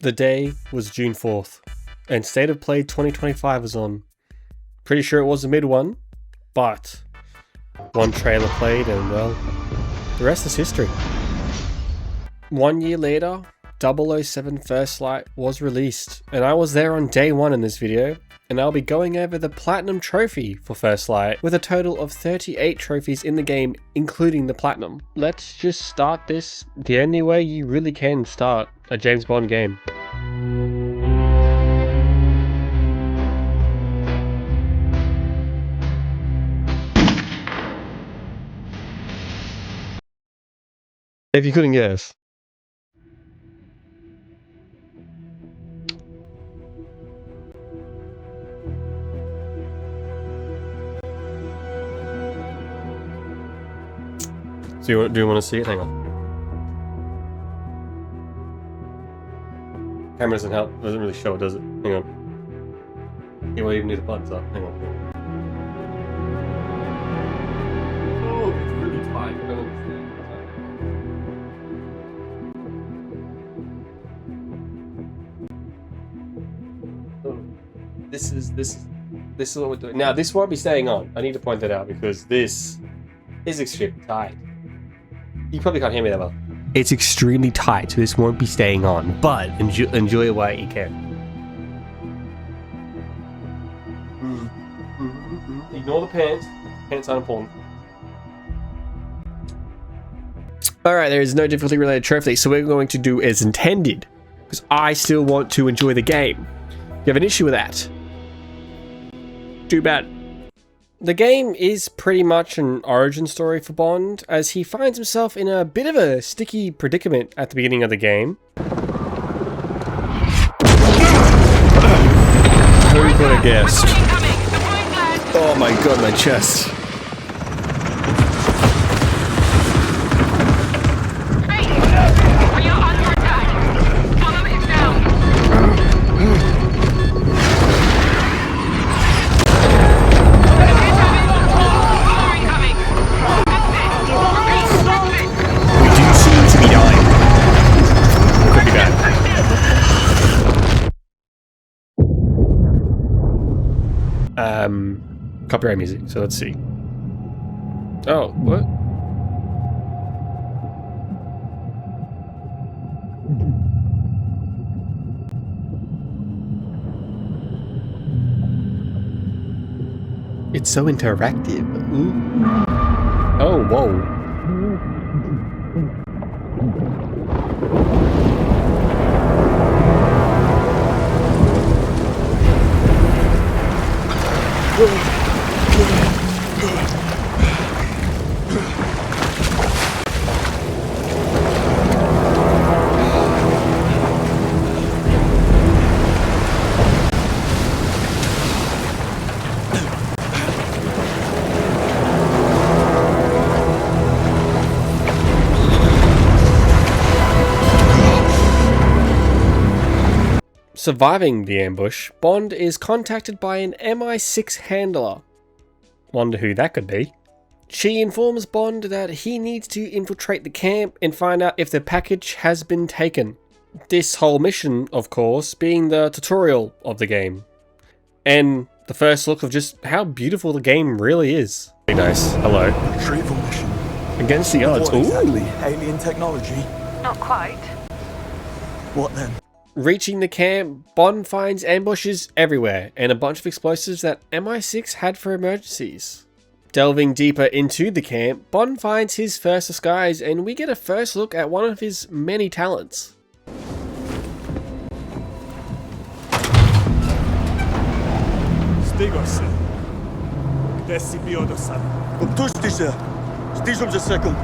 The day was June 4th, and State of Play 2025 was on. Pretty sure it was a mid one, but one trailer played and well, the rest is history. 1 year later, 007 First Light was released, and I was there on day one in this video, and I'll be going over the Platinum Trophy for First Light, with a total of 38 trophies in the game, including the Platinum. Let's just start this the only way you really can start a James Bond game. If you couldn't guess. Do you want to see it? Hang on. Camera doesn't help. Doesn't really show it, does it? Hang on. You won't even need the buttons up. Hang on. Oh, it's really tight. I don't understand. This is what we're doing. Now, this won't be staying on. I need to point that out because this is extremely tight. You probably can't hear me that well. It's extremely tight, so this won't be staying on, but enjoy it while you can. Ignore the pants. Pants aren't important. Alright, there is no difficulty related trophy, so we're going to do as intended, because I still want to enjoy the game. You have an issue with that? Too bad. The game is pretty much an origin story for Bond, as he finds himself in a bit of a sticky predicament at the beginning of the game. Who could have guessed? Oh my god, my chest. Copyright music, so let's see. Oh, what? It's so interactive. Ooh. Oh, whoa. Surviving the ambush, Bond is contacted by an MI6 handler. Wonder who that could be. She informs Bond that he needs to infiltrate the camp and find out if the package has been taken. This whole mission, of course, being the tutorial of the game. And the first look of just how beautiful the game really is. Very nice. Hello. Retrieval mission. Against the odds. What exactly? Alien technology? Not quite. What then? Reaching the camp, Bond finds ambushes everywhere and a bunch of explosives that MI6 had for emergencies. Delving deeper into the camp, Bond finds his first disguise and we get a first look at one of his many talents. Стига се. Къде си бил досада? Обтушти се. Стижам за секунд.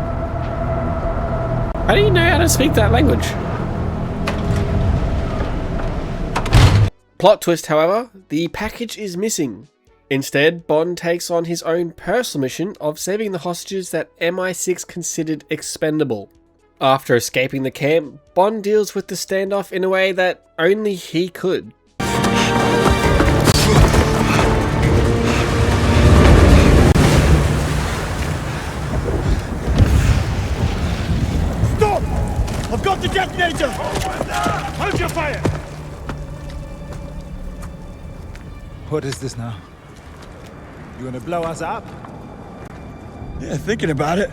How do you know how to speak that language? Plot twist, however, the package is missing. Instead, Bond takes on his own personal mission of saving the hostages that MI6 considered expendable. After escaping the camp, Bond deals with the standoff in a way that only he could. Got the detonator! Hold your fire! What is this now? You want to blow us up Yeah, thinking about it.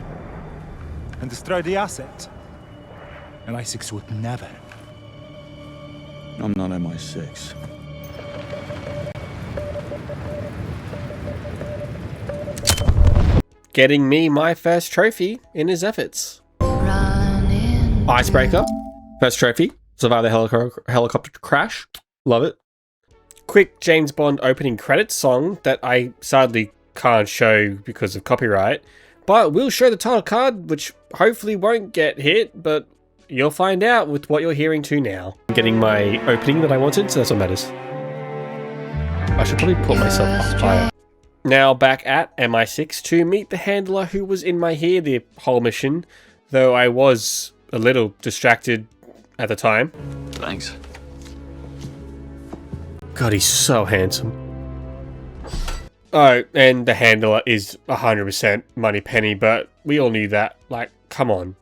and destroy the asset? MI6 would never. I'm not MI6. Getting me my first trophy in his efforts. Icebreaker. First trophy. Survive the helicopter crash. Love it. Quick James Bond opening credits song that I sadly can't show because of copyright. But we'll show the title card, which hopefully won't get hit, but you'll find out with what you're hearing to now. I'm getting my opening that I wanted, so that's what matters. I should probably put myself up higher. Now back at MI6 to meet the handler who was in my ear the whole mission, though I was a little distracted at the time. Thanks. God, he's so handsome. Oh, and the handler is 100% Moneypenny, but we all knew that. Like, come on.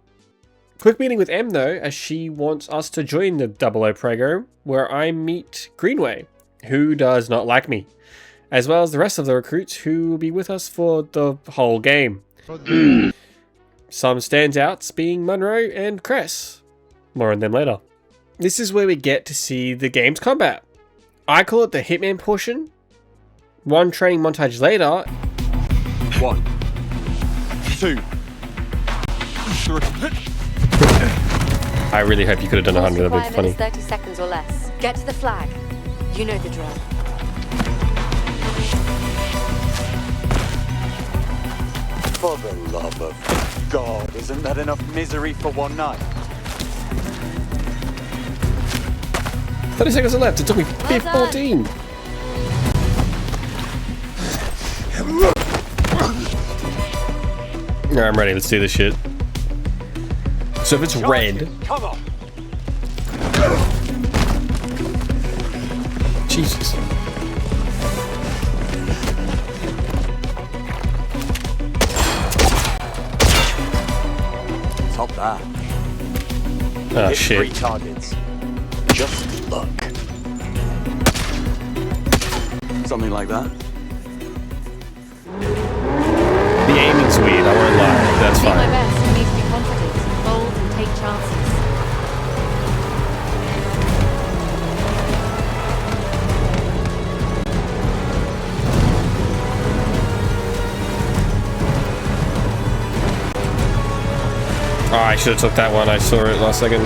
Quick meeting with M though, as she wants us to join the 00 program, where I meet Greenway, who does not like me, as well as the rest of the recruits who will be with us for the whole game. Some standouts being Monroe and Cress. More on them later. This is where we get to see the game's combat. I call it the Hitman portion. One training montage later. 1, 2, 3. I really hope you could have done 100, that'd be funny. 30 seconds or less. Get to the flag. You know the drill. For the love of God, isn't that enough misery for one night? 30 seconds are left, it took me Well done. 14. Alright, I'm ready, let's do this shit. So if it's red, Come on! Jesus. Top that. Oh Hit 3 shit. targets. Just look. Something like that. The aiming's weird, I won't lie, that's Do my fine. best. You need to be confident, bold, and take chances. Oh, I should have took that one, I saw it last second.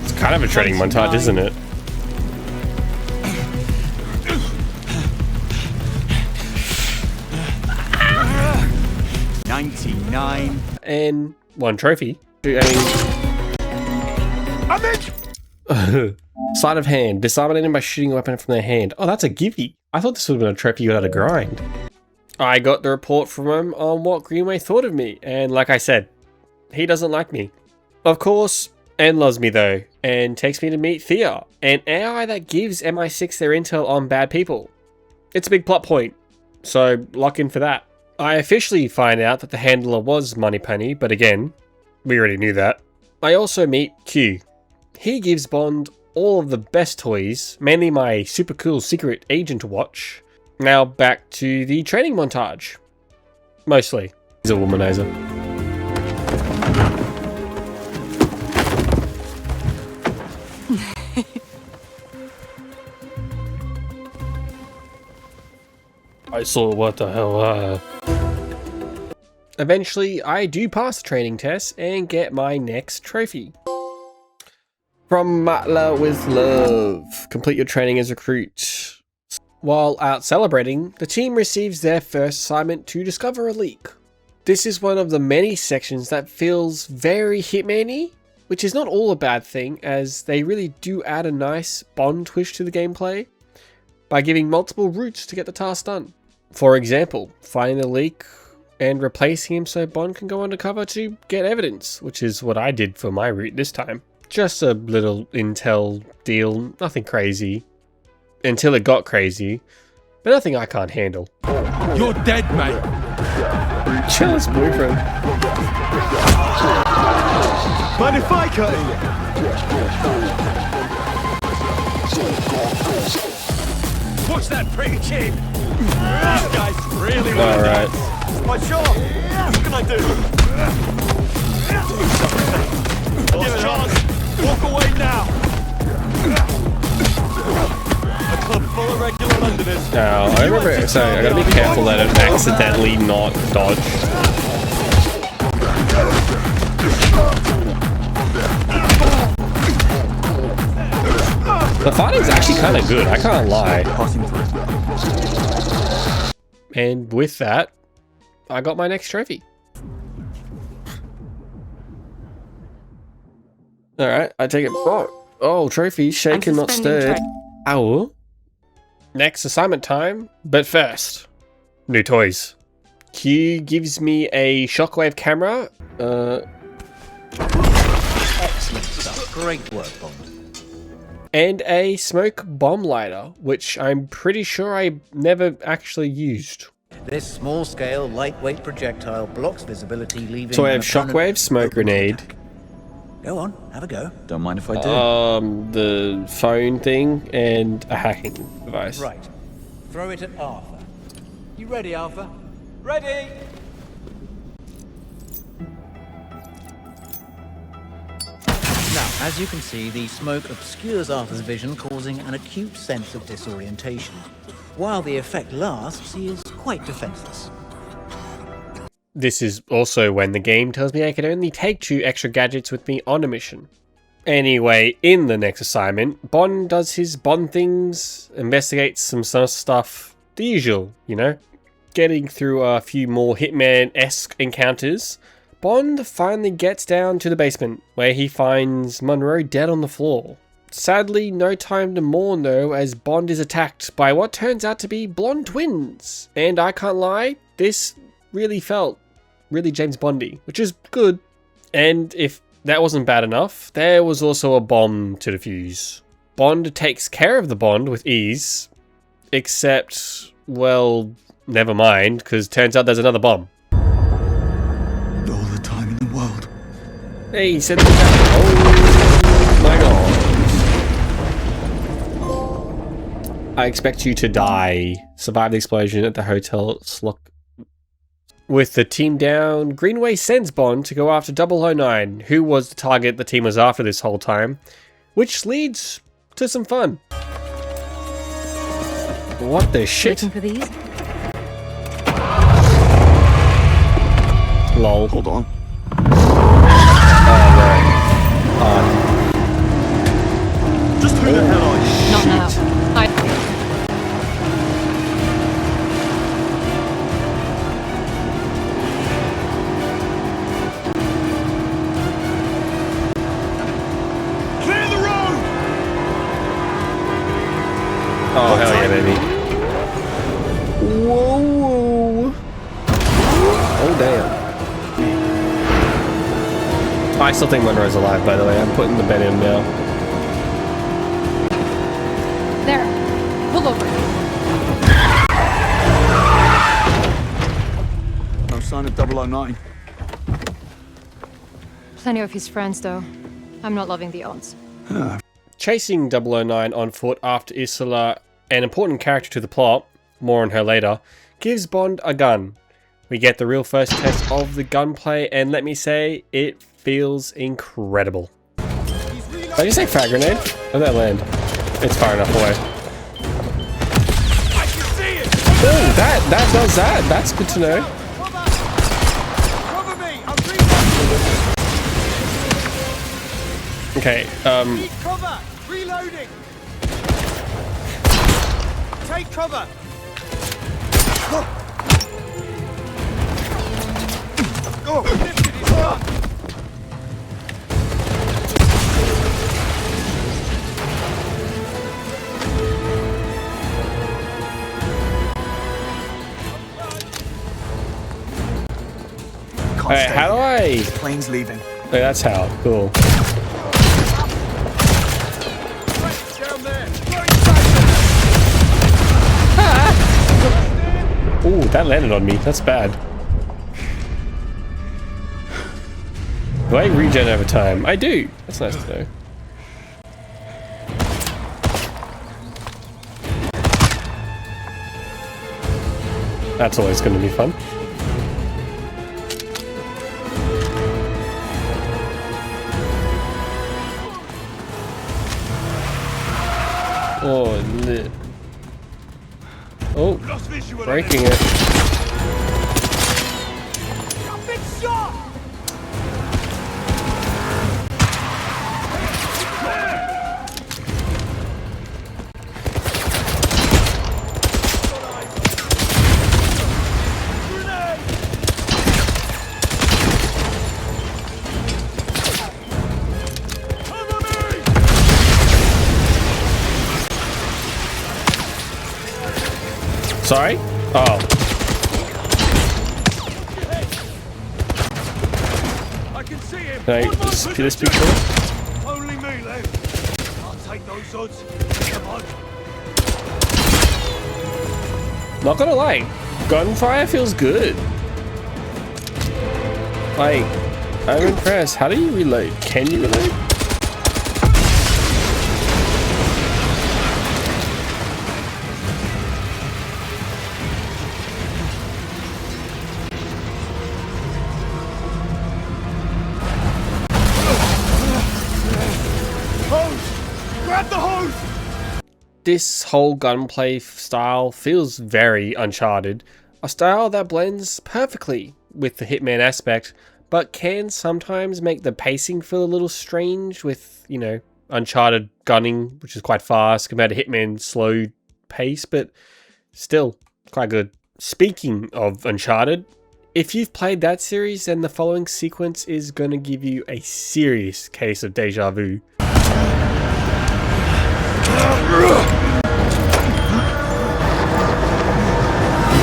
It's kind of a training montage, isn't it? And one trophy. Sleight of hand. Disarm an enemy by shooting a weapon from their hand. Oh, that's a gimme. I thought this would have been a trophy you had to grind. I got the report from him on what Greenway thought of me, and like I said, he doesn't like me. Of course, N loves me though, and takes me to meet Thea, an AI that gives MI6 their intel on bad people. It's a big plot point, so lock in for that. I officially find out that the handler was Moneypenny, but again, we already knew that. I also meet Q. He gives Bond all of the best toys, mainly my super cool secret agent watch. Now back to the training montage. Mostly. He's a womanizer. I saw what the hell. Eventually, I do pass the training test and get my next trophy. From Matla with love. Complete your training as a recruit. While out celebrating, the team receives their first assignment to discover a leak. This is one of the many sections that feels very Hitman-y, which is not all a bad thing, as they really do add a nice Bond twist to the gameplay by giving multiple routes to get the task done. For example, finding the leak and replacing him so Bond can go undercover to get evidence, which is what I did for my route this time. Just a little intel deal, nothing crazy. until it got crazy, but nothing I can't handle. You're dead, mate. Jealous boyfriend. Mind if I cut it? Watch that pretty kid. These guys really want Alright. My shot! What can I do? Give it a chance! Walk away now! A club full of regular Londoners. Now, I remember, so I gotta be careful that I don't accidentally not dodge. The fighting's actually kind of good, I can't lie. Passing through. And with that, I got my next trophy. Alright, I take it. Oh, trophy, shaken, not stirred. Ow. Next assignment time, but first, new toys. Q gives me a shockwave camera. Excellent stuff. Great work, Bond. And a smoke bomb lighter, which I'm pretty sure I never actually used. This small-scale, lightweight projectile blocks visibility, leaving... So I have an opponent shockwave, smoke open to grenade. attack. Go on, have a go. Don't mind if I do. The phone thing, and a hacking device. Right. Throw it at Arthur. You ready, Alpha? Ready! Now, as you can see, the smoke obscures Arthur's vision, causing an acute sense of disorientation. While the effect lasts, he is quite defenseless. This is also when the game tells me I can only take 2 extra gadgets with me on a mission. Anyway, in the next assignment, Bond does his Bond things, investigates some stuff, the usual, you know? Getting through a few more Hitman-esque encounters, Bond finally gets down to the basement, where he finds Monroe dead on the floor. Sadly, no time to mourn though, as Bond is attacked by what turns out to be blonde twins. And I can't lie, this really felt really James Bondy, which is good. And if that wasn't bad enough, there was also a bomb to defuse. Bond takes care of the Bond with ease, except, well, never mind, because turns out there's another bomb. All the time in the world. Hey, he said that. Oh my god. I expect you to die. Survive the explosion at the Hotel Slock. With the team down, Greenway sends Bond to go after 009, who was the target the team was after this whole time, which leads to some fun. What the shit? Looking for these? Lol. Hold on. Just who the hell are you? Not now. Clear the road! Oh, hell yeah, baby. Whoa. Oh, damn. I still think Monroe's alive, by the way. I'm putting the bed in now. There. Pull over. No sign of 009. Plenty of his friends, though. I'm not loving the odds. Chasing 009 on foot after Ursula, an important character to the plot, more on her later, gives Bond a gun. We get the real first test of the gunplay, and let me say, it feels incredible. Did I just say frag grenade? How did that land? It's far enough away. I can see it! Oh, that does that. That's good to know. Cover me! I'm reloading! Okay, Need cover! Reloading! Take cover! Oh, lifted his gun! alright, how do I... Plane's leaving. Oh, that's how. Cool. Down there! Throwing back! that landed on me. That's bad. Do I regen over time? I do. That's nice to know. That's always going to be fun. Oh, lit. Oh, breaking it. Sorry? Oh. I can see him. Can I just see this picture? Only me left. I'll take those odds. Come on. Not gonna lie, gunfire feels good. Like, I'm impressed. How do you reload? Can you reload? Grab the hose! This whole gunplay style feels very Uncharted, a style that blends perfectly with the Hitman aspect, but can sometimes make the pacing feel a little strange with, you know, Uncharted gunning, which is quite fast, compared to Hitman's slow pace, but still quite good. Speaking of Uncharted, if you've played that series, then the following sequence is going to give you a serious case of deja vu.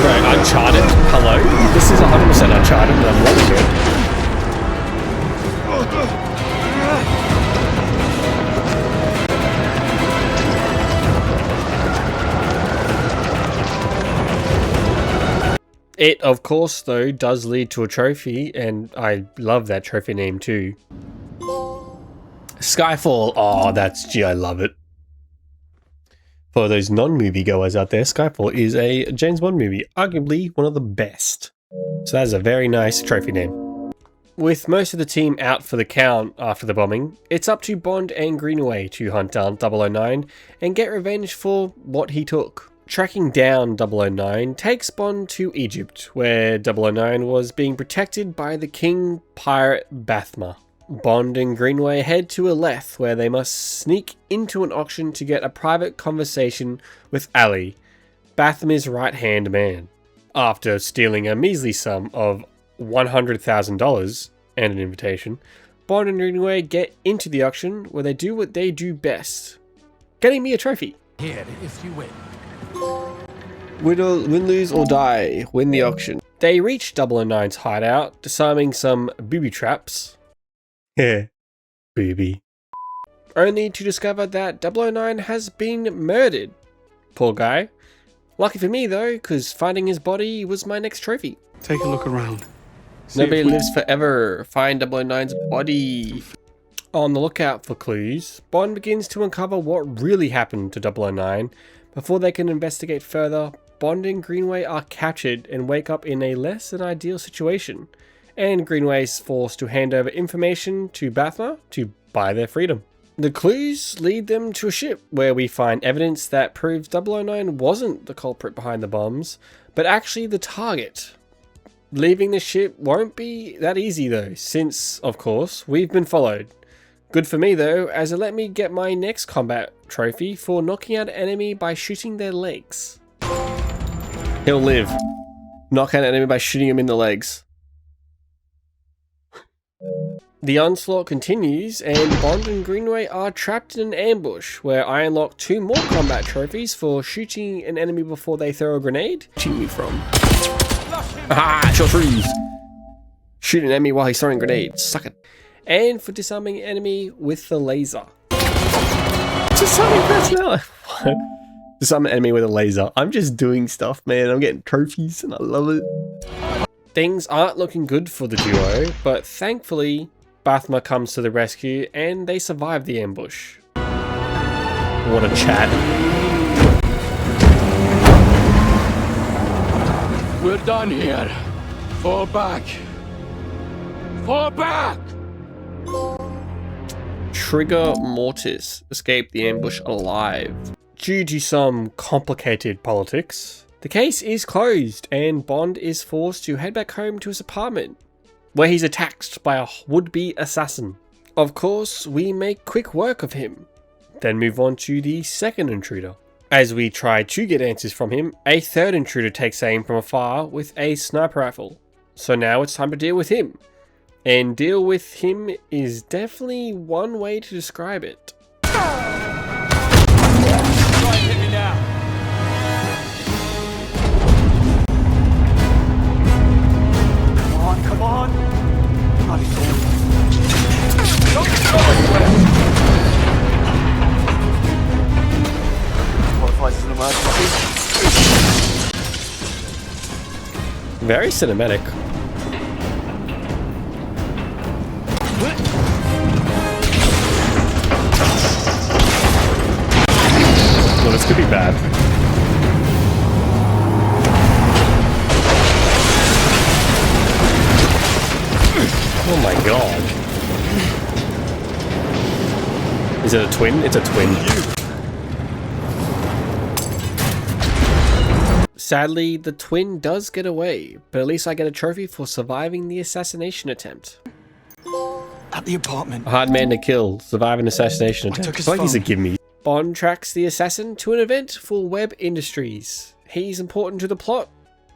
Right, Uncharted? Hello? This is 100% Uncharted and I'm loving it. It, of course, though, does lead to a trophy, and I love that trophy name too. Skyfall. Oh, I love it. For those non-movie goers out there, Skyfall is a James Bond movie, arguably one of the best. So that is a very nice trophy name. With most of the team out for the count after the bombing, it's up to Bond and Greenaway to hunt down 009 and get revenge for what he took. Tracking down 009 takes Bond to Egypt, where 009 was being protected by the king pirate Bathma. Bond and Greenaway head to Aleth, where they must sneak into an auction to get a private conversation with Ali, Bathma's right-hand man. After stealing a measly sum of $100,000 and an invitation, Bond and Greenaway get into the auction, where they do what they do best: getting me a trophy. Here, if you win. Win, lose, or die. Win the auction. They reach 009's hideout, disarming some booby traps. Yeah, booby. Only to discover that 009 has been murdered. Poor guy. Lucky for me though, because finding his body was my next trophy. Take a look around. Nobody lives forever. Find 009's body. On the lookout for clues, Bond begins to uncover what really happened to 009. Before they can investigate further, Bond and Greenaway are captured and wake up in a less than ideal situation, and Greenaway is forced to hand over information to Bathma to buy their freedom. The clues lead them to a ship where we find evidence that proves 009 wasn't the culprit behind the bombs, but actually the target. Leaving the ship won't be that easy though, since, of course, we've been followed. Good for me though, as it let me get my next combat trophy for knocking out an enemy by shooting their legs. He'll live. Knock out an enemy by shooting him in the legs. The onslaught continues, and Bond and Greenaway are trapped in an ambush, where I unlock 2 more combat trophies for shooting an enemy before they throw a grenade. Shooting me from. Aha! Shot threes! Shoot an enemy while he's throwing grenades. Suck it. And for disarming an enemy with the laser. Disarming personnel! What? Some enemy with a laser. I'm just doing stuff, man. I'm getting trophies and I love it. Things aren't looking good for the duo, but thankfully, Bathma comes to the rescue and they survive the ambush. What a chat. We're done here. Fall back. Fall back! Trigger Mortis escaped the ambush alive. Due to some complicated politics, the case is closed and Bond is forced to head back home to his apartment, where he's attacked by a would-be assassin. Of course, we make quick work of him, then move on to the second intruder. As we try to get answers from him, a third intruder takes aim from afar with a sniper rifle. So now it's time to deal with him. And deal with him is definitely one way to describe it. Try and hit me now. Come on. Bloody hell. Don't go anywhere. Qualifies as an emergency. Very cinematic. Well, this could be bad. Oh my god. Is it a twin? It's a twin. Sadly, the twin does get away, but at least I get a trophy for surviving the assassination attempt. At the apartment. A hard man to kill, survive an assassination attempt. took his It's like he's a phone. gimme. Bond tracks the assassin to an event for Webb Industries. He's important to the plot.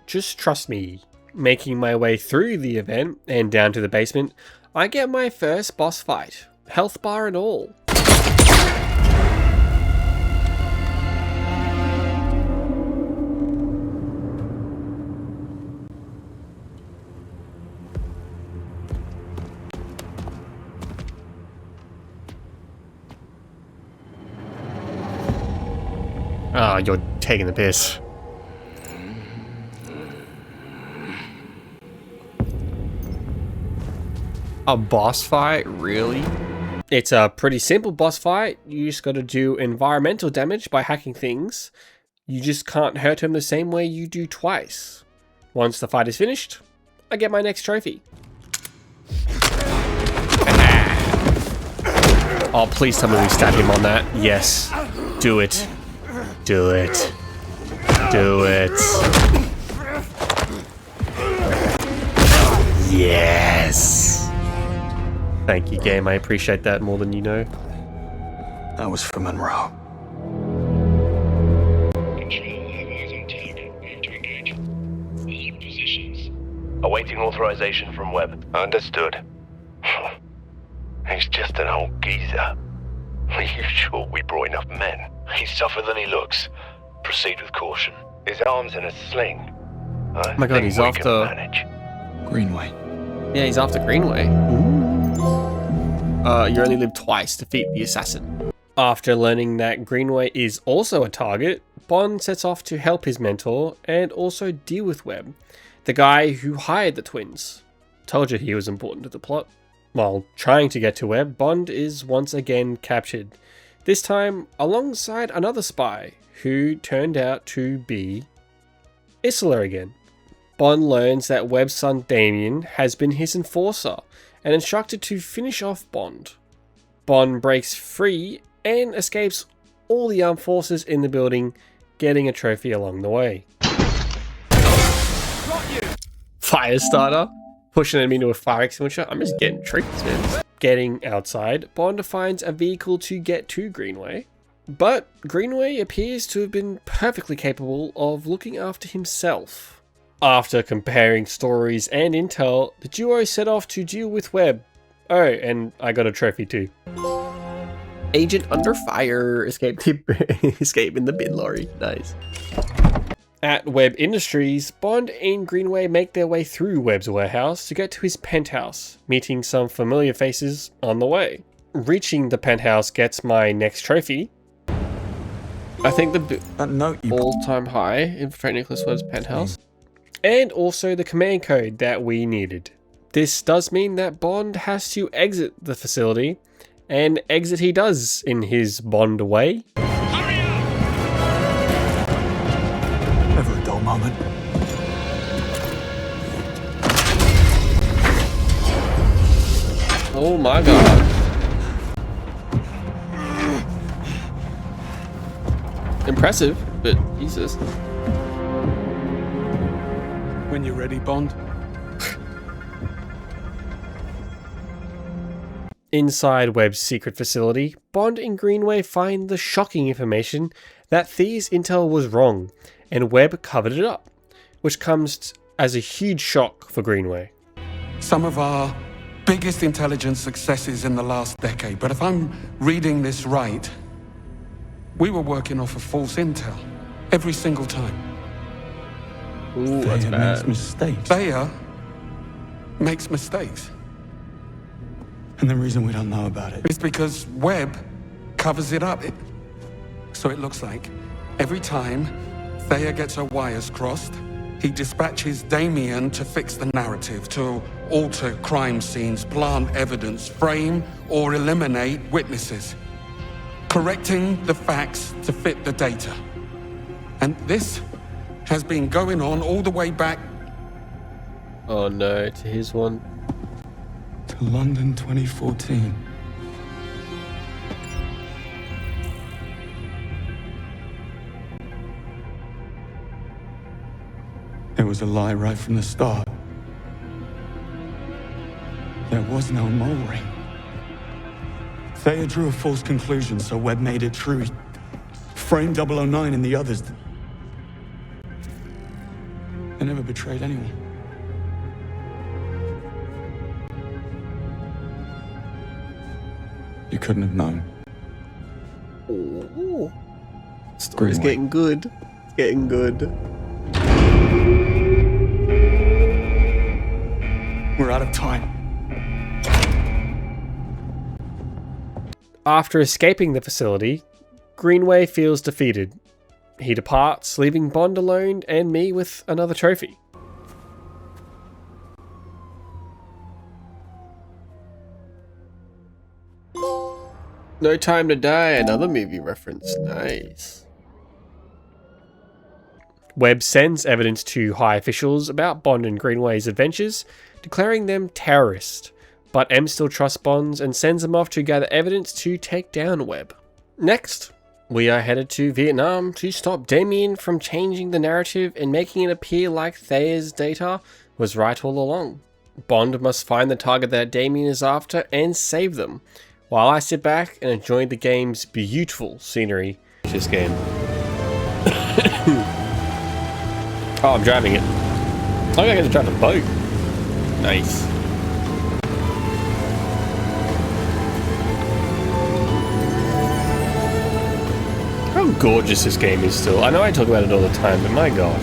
Just trust me. Making my way through the event and down to the basement, I get my first boss fight. Health bar and all. Ah, you're taking the piss. A boss fight? Really? It's a pretty simple boss fight. You just gotta do environmental damage by hacking things. You just can't hurt him the same way you do twice. Once the fight is finished, I get my next trophy. Oh, please tell me we stab him on that. Yes. Do it. Do it. Do it. Yes. Thank you, game. I appreciate that more than you know. That was for Monroe. Control, have eyes on target. Aim to engage. Hold positions. Awaiting authorization from Webb. Understood. He's just an old geezer. Are you sure we brought enough men? He's tougher than he looks. Proceed with caution. His arm's in a sling. Oh my god, he's after... Greenway. Yeah, he's after Greenway. You only live twice. Defeat the assassin. After learning that Greenway is also a target, Bond sets off to help his mentor and also deal with Webb, the guy who hired the twins. Told you he was important to the plot. While trying to get to Webb, Bond is once again captured. This time alongside another spy who turned out to be Isla again. Bond learns that Webb's son Damien has been his enforcer and instructed to finish off Bond. Bond breaks free and escapes all the armed forces in the building, getting a trophy along the way. Firestarter? Push an enemy into a fire extinguisher? I'm just getting trophies, man. Getting outside, Bond finds a vehicle to get to Greenway. But Greenway appears to have been perfectly capable of looking after himself. After comparing stories and intel, the duo set off to deal with Webb. Oh, and I got a trophy too. Agent under fire, escape in the bin lorry. Nice. At Webb Industries, Bond and Greenway make their way through Webb's warehouse to get to his penthouse, meeting some familiar faces on the way. Reaching the penthouse gets my next trophy. I think the That note you all-time high infiltrate Nicholas Webb's penthouse. And also the command code that we needed. This does mean that Bond has to exit the facility, and exit he does in his Bond way. Never a dull moment. Oh my god. Impressive, but Jesus. When you're ready, Bond. Inside Webb's secret facility, Bond and Greenway find the shocking information that Thie's intel was wrong, and Webb covered it up, which comes as a huge shock for Greenway. Some of our biggest intelligence successes in the last decade, but if I'm reading this right, we were working off of false intel every single time. Ooh, that's Thayer bad. makes mistakes. Thayer makes mistakes. And the reason we don't know about it. It's because Webb covers it up. So it looks like every time Thayer gets her wires crossed, he dispatches Damien to fix the narrative, to alter crime scenes, plant evidence, frame or eliminate witnesses, correcting the facts to fit the data. And this has been going on all the way back Oh no, to his one. To London 2014. It was a lie right from the start. There was no mole ring. Thayer drew a false conclusion, so Webb made it true. He framed 009 and the others. They never betrayed anyone. You couldn't have known. Ooh. Story's Greenway. getting good. It's getting good. We're out of time. After escaping the facility, Greenway feels defeated. He departs, leaving Bond alone and me with another trophy. No Time to Die, another movie reference. Nice. Webb sends evidence to high officials about Bond and Greenway's adventures, declaring them terrorists. But M still trusts Bond and sends them off to gather evidence to take down Webb. Next, we are headed to Vietnam to stop Damien from changing the narrative and making it appear like Thayer's data was right all along. Bond must find the target that Damien is after and save them, while I sit back and enjoy the game's beautiful scenery. This game. Oh, I'm driving it. Oh, I get to drive a boat. Nice. How gorgeous this game is still. I know I talk about it all the time, but my gosh.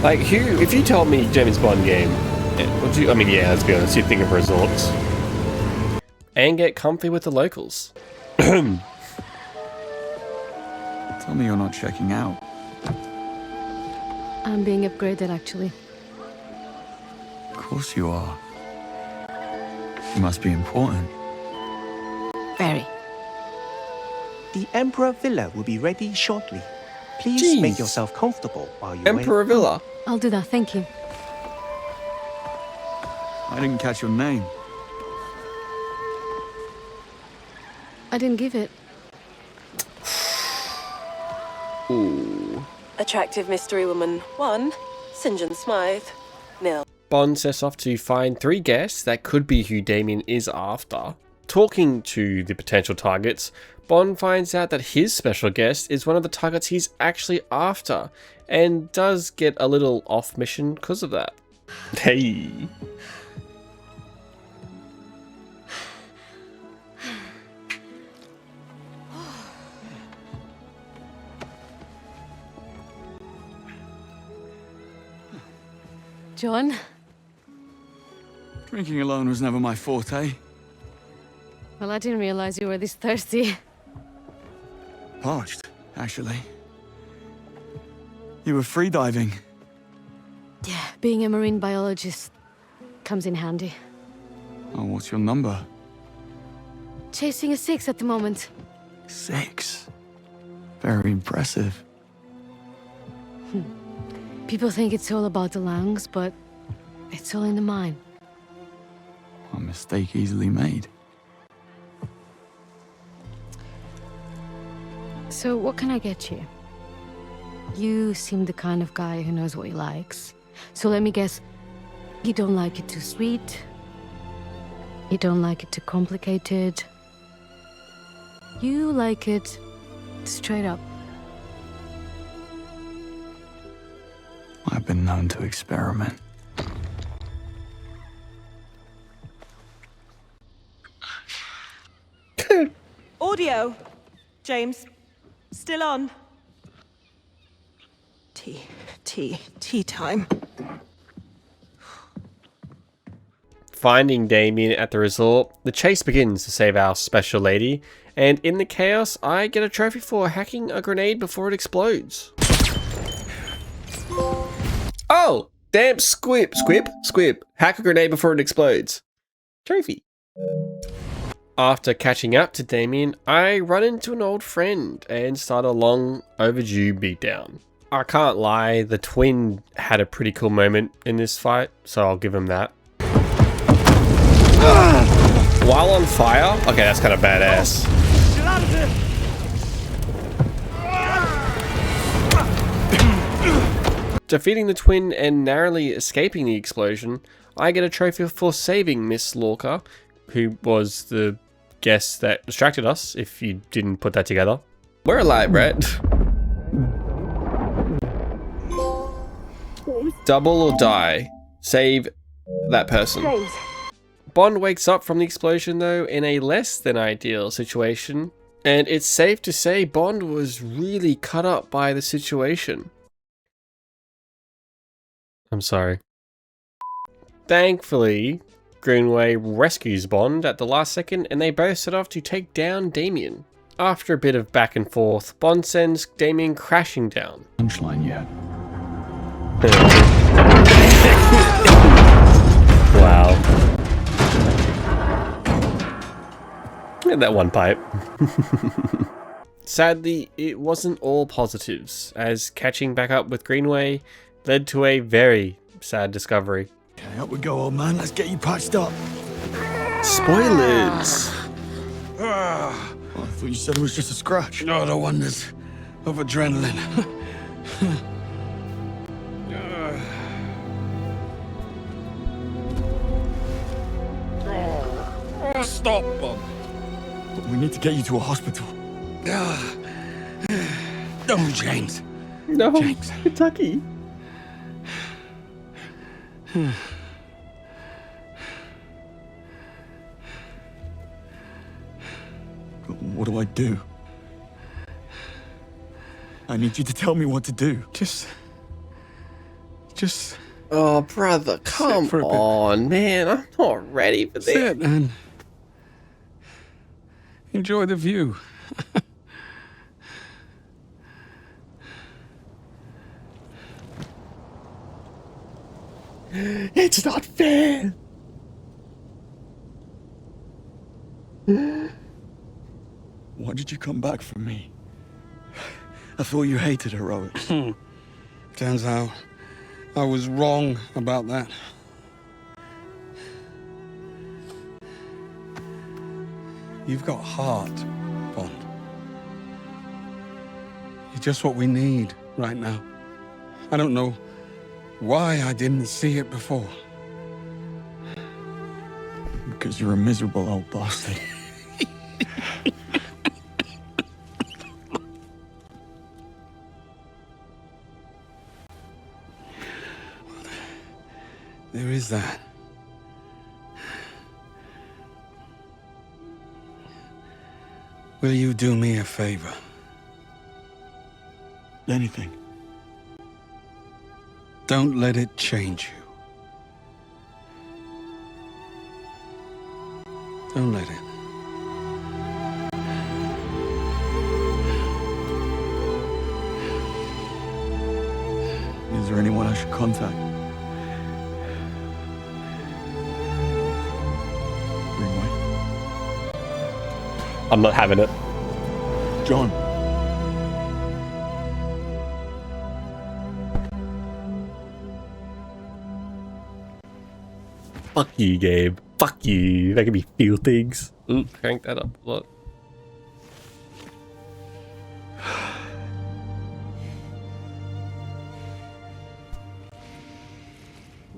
Like, if you told me James Bond game, would you, I mean, yeah, let's be honest, you'd think of resorts. And get comfy with the locals. Tell me you're not checking out. I'm being upgraded, actually. Of course you are. You must be important. Very. The Emperor Villa will be ready shortly. Please Jeez. make yourself comfortable while you Emperor wait. Villa. I'll do that, thank you. I didn't catch your name. I didn't give it. Ooh. Attractive mystery woman 1, St. John Smythe, nil. Bond sets off to find 3 guests that could be who Damien is after. Talking to the potential targets, Bond finds out that his special guest is one of the targets he's actually after, and does get a little off mission because of that. Hey. John? Drinking alone was never my forte. Well, I didn't realize you were this thirsty. Parched. actually. You were freediving. Yeah, being a marine biologist comes in handy. Oh, what's your number? Chasing a 6 at the moment. 6. Very impressive. People think it's all about the lungs, but it's all in the mind. A mistake easily made. So what can I get you? You seem the kind of guy who knows what he likes. So let me guess, you don't like it too sweet. You don't like it too complicated. You like it straight up. I've been known to experiment. Audio. James. Still on. Tea time. Finding Damien at the resort, the chase begins to save our special lady, and in the chaos, I get a trophy for hacking a grenade before it explodes. Oh! Damn squib. Hack a grenade before it explodes. Trophy. After catching up to Damien, I run into an old friend and start a long overdue beatdown. I can't lie, the twin had a pretty cool moment in this fight, so I'll give him that. While on fire? Okay, that's kind of badass. Defeating the twin and narrowly escaping the explosion, I get a trophy for saving Miss Lorca, who was the guest that distracted us, if you didn't put that together. We're alive, Brett. Double or die. Save that person. James. Bond wakes up from the explosion though in a less than ideal situation, and it's safe to say Bond was really cut up by the situation. I'm sorry. Thankfully, Greenway rescues Bond at the last second and they both set off to take down Damien. After a bit of back and forth, Bond sends Damien crashing down. Punchline yet? Wow. And that one pipe. Sadly, it wasn't all positives, as catching back up with Greenway led to a very sad discovery. Okay, up we go, old man. Let's get you patched up. Spoilers! Oh, I thought you said it was just a scratch. No, the wonders of adrenaline. Stop, Bob. We need to get you to a hospital. No, James. No, James. Kentucky. What do I do? I need you to tell me what to do. Just. Oh, brother, come on, man. I'm not ready for this. Sit and enjoy the view. It's not fair. Why did you come back from me? I thought you hated heroics. Turns out I was wrong about that. You've got heart, Bond. You're just what we need right now. I don't know why I didn't see it before. Because you're a miserable old bastard. There is that. Will you do me a favor? Anything. Don't let it change you. Don't let it. Is there anyone I should contact? Greenway? I'm not having it. John. Fuck you, Gabe. Fuck you. Making me feel things. Ooh, crank that up a lot.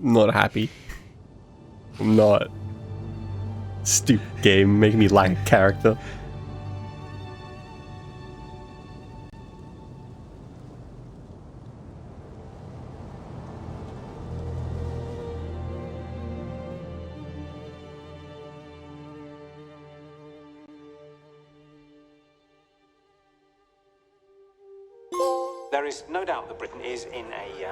Not happy. I'm not. Stupid game, making me lack character. There is no doubt that Britain is in a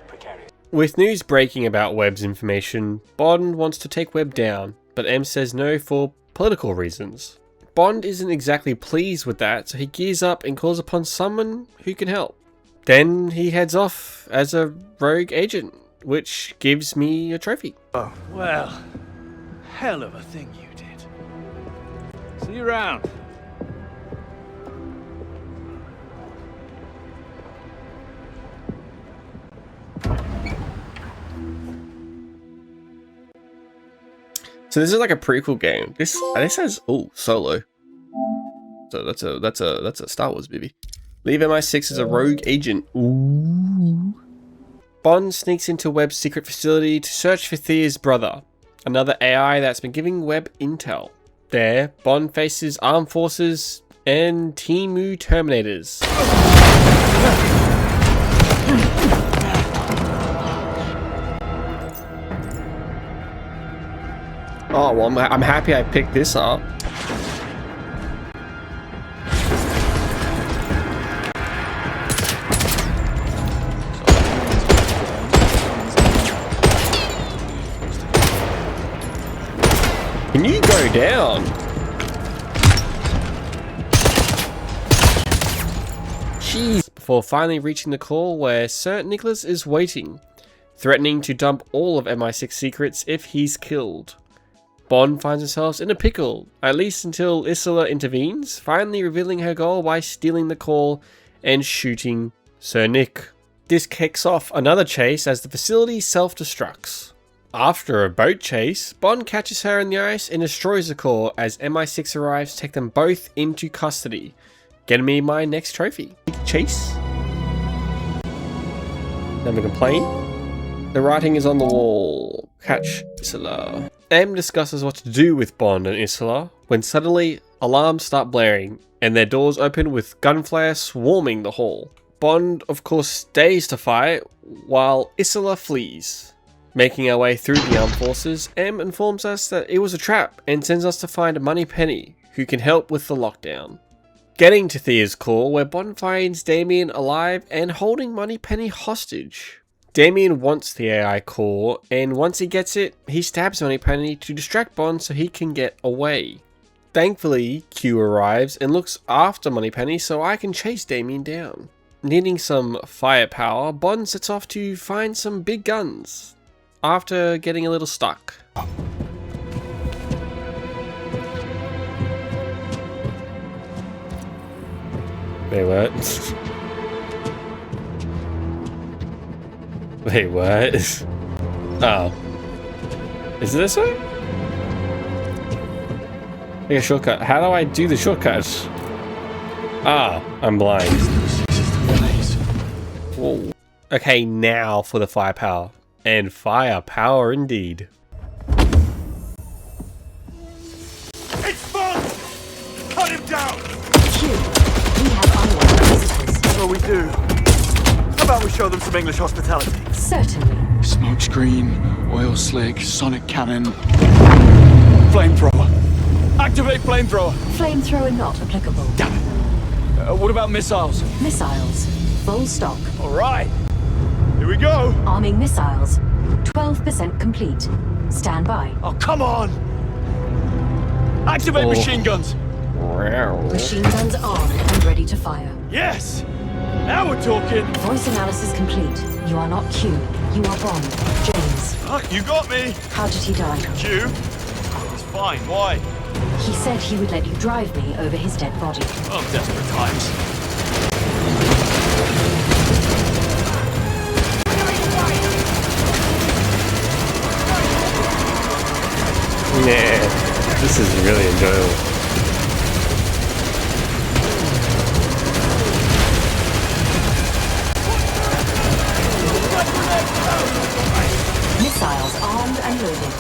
precarious. With news breaking about Webb's information, Bond wants to take Webb down, but M says no for political reasons. Bond isn't exactly pleased with that, so he gears up and calls upon someone who can help. Then he heads off as a rogue agent, which gives me a trophy. Oh, well, hell of a thing you did. See you around. So this is like a prequel game. This says solo. So that's a Star Wars movie. Leave MI6 as a rogue agent. Ooh. Bond sneaks into Webb's secret facility to search for Thea's brother, another AI that's been giving Webb intel. There, Bond faces armed forces and Timu Terminators. Oh, well, I'm happy I picked this up. Can you go down? Jeez. Before finally reaching the call where Sir Nicholas is waiting, threatening to dump all of MI6 secrets if he's killed. Bond finds himself in a pickle, at least until Isola intervenes, finally revealing her goal by stealing the call and shooting Sir Nick. This kicks off another chase as the facility self-destructs. After a boat chase, Bond catches her in the ice and destroys the core as MI6 arrives to take them both into custody, getting me my next trophy. Chase? Never complain. The writing is on the wall. Catch Isola. M discusses what to do with Bond and Isola when suddenly alarms start blaring and their doors open with gunfire swarming the hall. Bond of course stays to fight while Isola flees. Making our way through the armed forces, M informs us that it was a trap and sends us to find Moneypenny, who can help with the lockdown. Getting to Thea's core, where Bond finds Damien alive and holding Moneypenny hostage. Damien wants the AI core, and once he gets it, he stabs Moneypenny to distract Bond so he can get away. Thankfully, Q arrives and looks after Moneypenny so I can chase Damien down. Needing some firepower, Bond sets off to find some big guns, after getting a little stuck. Wait, what? Wait, what? Oh. Is it this way? Make a shortcut. How do I do the shortcut? Ah, I'm blind. Whoa. Okay, now for the firepower. And firepower indeed. It's Bond! Cut him down! Q, we have unwanted visitors. So we do. How about we show them some English hospitality? Certainly. Smokescreen, oil slick, sonic cannon, flamethrower. Activate flamethrower. Flamethrower not applicable. Damn it. What about missiles? Missiles. Full stop. All right. Here we go. Arming missiles. 12% complete. Stand by. Oh, come on. Activate machine guns. Machine guns armed and ready to fire. Yes! Now we're talking! Voice analysis complete. You are not Q. You are Bond. James. Fuck, you got me! How did he die? Q? It's fine, why? He said he would let you drive me over his dead body. Oh, desperate times. Yeah, this is really enjoyable. Missiles armed and loaded.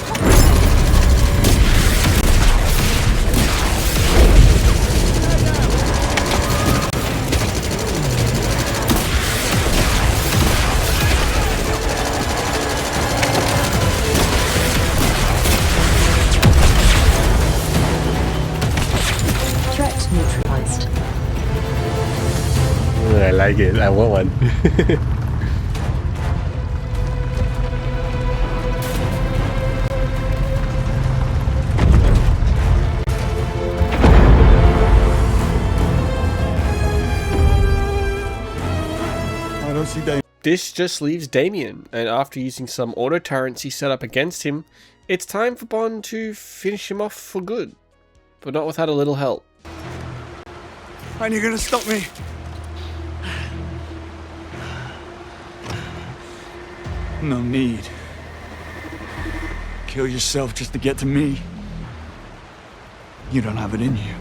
Threat neutralized. I like it. I want one. This just leaves Damien, and after using some auto turrets he set up against him, it's time for Bond to finish him off for good, but not without a little help. And you're gonna stop me? No need. Kill yourself just to get to me. You don't have it in you.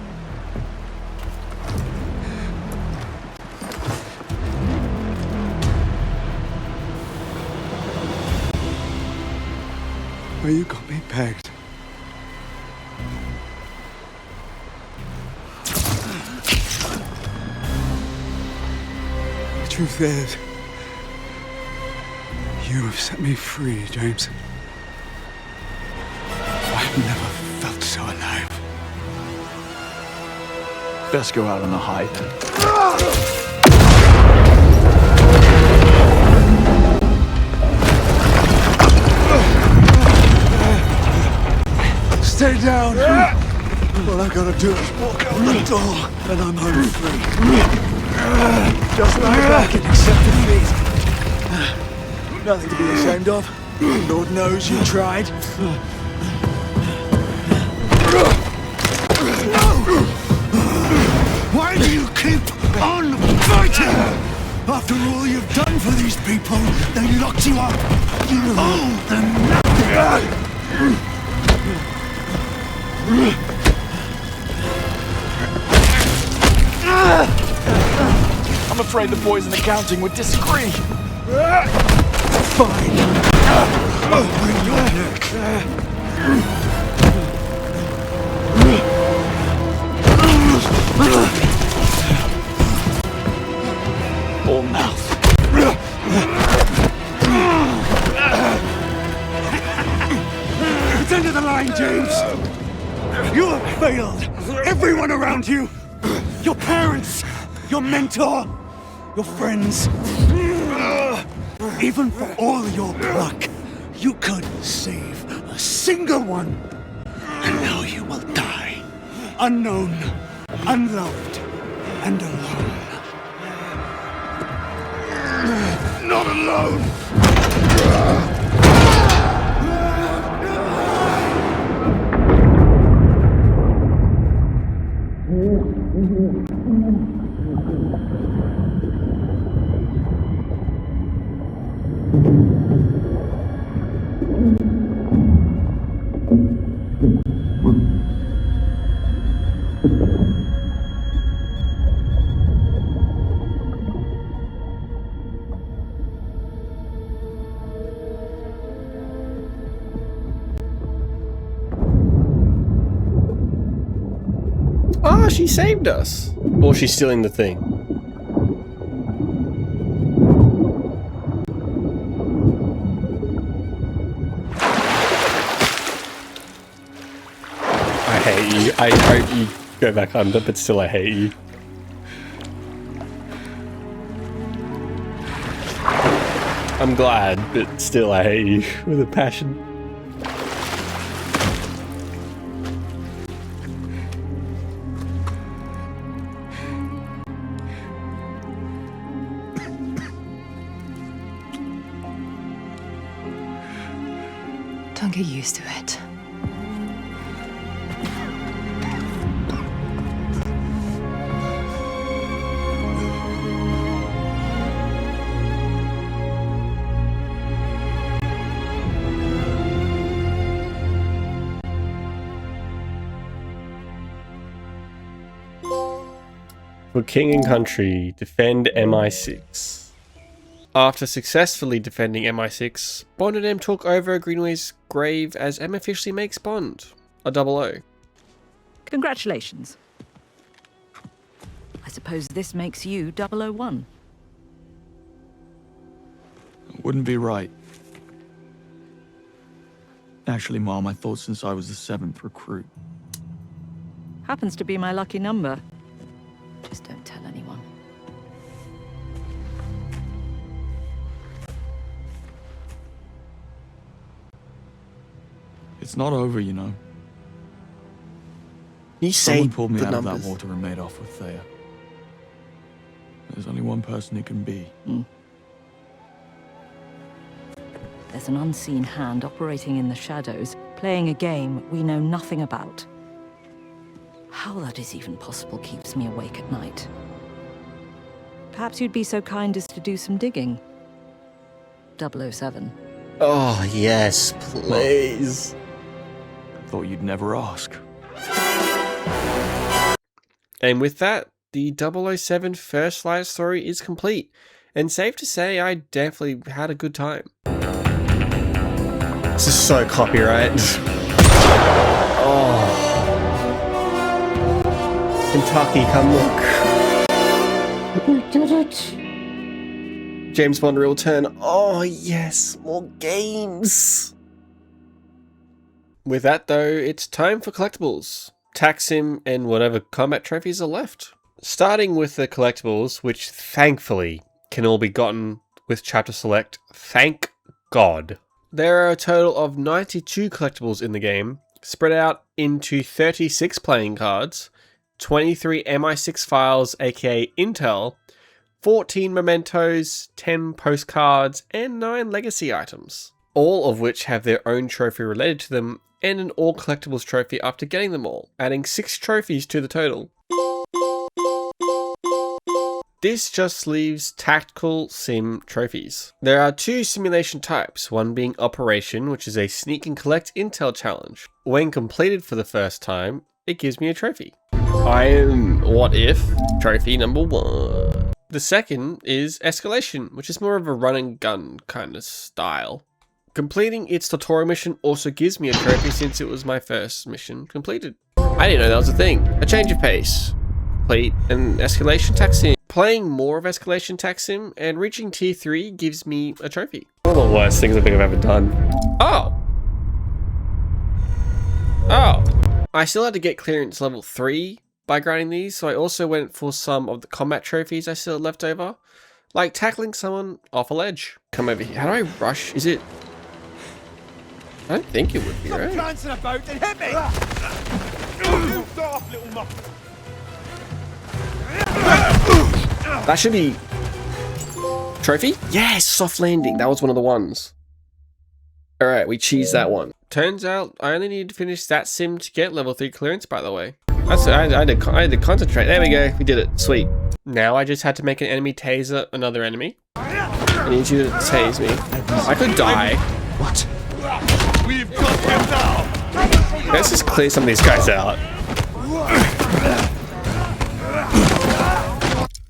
Oh, you got me pegged. The truth is, you have set me free, James. I've never felt so alive. Best go out on a high then. Stay down! All I gotta do is walk out the door, and I'm home free. Just like that, can accept defeat. Nothing to be ashamed of. Lord knows you tried. No! Why do you keep on fighting? After all you've done for these people, they locked you up. You owe them nothing. I'm afraid the boys in accounting would disagree. Fine. I'll bring your neck. All mouth. It's end of the line, James. You have failed. Everyone around you. Your parents. Your mentor. Your friends. Even for all your pluck, you could save a single one. And now you will die. Unknown, unloved, and alone. Not alone! Ah, she saved us! Or she's stealing the thing. I hate you. I hope you go back under, but still I hate you. I'm glad, but still I hate you with a passion. Can't get used to it. For King and Country, defend MI6. After successfully defending MI6, Bond and M took over Greenway's grave as M officially makes Bond a 00. Congratulations. I suppose this makes you 001. Wouldn't be right. Actually, Mom, I thought since I was the 7th recruit. Happens to be my lucky number. Just don't tell anyone. It's not over, you know. You Someone pulled me out of that water and made off with Thea. There's only one person it can be. There's an unseen hand operating in the shadows, playing a game we know nothing about. How that is even possible keeps me awake at night. Perhaps you'd be so kind as to do some digging. 007. Oh, yes, please. Thought you'd never ask. And with that, the 007 First Light story is complete. And safe to say, I definitely had a good time. This is so copyright. Oh. Kentucky, come look. We did it. James Bond real turn. Oh yes, more games. With that though, it's time for collectibles, Taksim, and whatever combat trophies are left. Starting with the collectibles, which thankfully can all be gotten with Chapter Select. Thank God. There are a total of 92 collectibles in the game, spread out into 36 playing cards, 23 MI6 files aka Intel, 14 mementos, 10 postcards, and 9 legacy items. All of which have their own trophy related to them, and an all collectibles trophy after getting them all, adding 6 trophies to the total. This just leaves tactical sim trophies. There are 2 simulation types, one being Operation, which is a sneak and collect intel challenge. When completed for the first time, it gives me a trophy. I am What If, trophy number 1. The second is Escalation, which is more of a run and gun kind of style. Completing its tutorial mission also gives me a trophy since it was my first mission completed. I didn't know that was a thing. A change of pace. Complete an Escalation Taksim. Playing more of Escalation Taksim and reaching tier 3 gives me a trophy. One of the worst things I think I've ever done. Oh! I still had to get clearance level 3 by grinding these, so I also went for some of the combat trophies I still had left over. Like tackling someone off a ledge. Come over here. How do I rush? Is it... I don't think it would be, right? Prancing about and hit me! That should be... Trophy? Yes! Soft landing. That was one of the ones. Alright, we cheesed that one. Turns out I only needed to finish that sim to get level 3 clearance, by the way. I had to concentrate. There we go. We did it. Sweet. Now I just had to make an enemy taser another enemy. I need you to tase me. I could die. What? We've got him now! Let's just clear some of these guys out.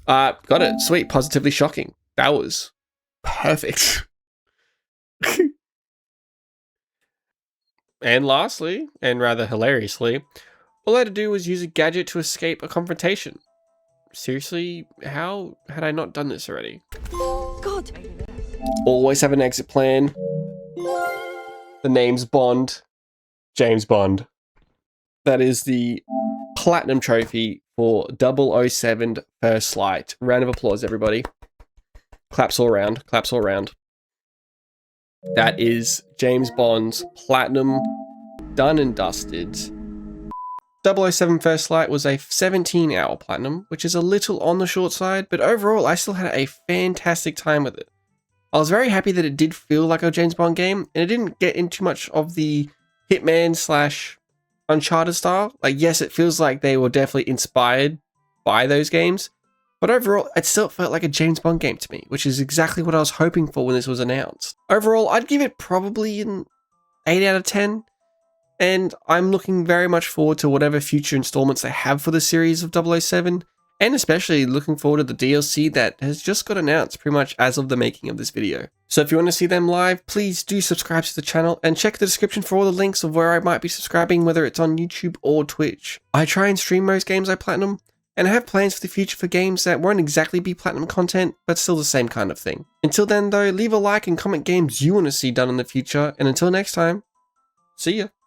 Got it. Sweet. Positively shocking. That was perfect. And lastly, and rather hilariously, all I had to do was use a gadget to escape a confrontation. Seriously, how had I not done this already? God! Always have an exit plan. The name's Bond. James Bond. That is the Platinum Trophy for 007 First Light. Round of applause, everybody. Claps all around. Claps all around. That is James Bond's Platinum, done and dusted. 007 First Light was a 17-hour Platinum, which is a little on the short side, but overall I still had a fantastic time with it. I was very happy that it did feel like a James Bond game, and it didn't get into much of the Hitman / Uncharted style. Like, yes, it feels like they were definitely inspired by those games, but overall, it still felt like a James Bond game to me, which is exactly what I was hoping for when this was announced. Overall, I'd give it probably an 8 out of 10, and I'm looking very much forward to whatever future installments they have for the series of 007, and especially looking forward to the DLC that has just got announced pretty much as of the making of this video. So if you want to see them live, please do subscribe to the channel and check the description for all the links of where I might be subscribing, whether it's on YouTube or Twitch. I try and stream most games I platinum, and I have plans for the future for games that won't exactly be platinum content, but still the same kind of thing. Until then though, leave a like and comment games you want to see done in the future, and until next time, see ya.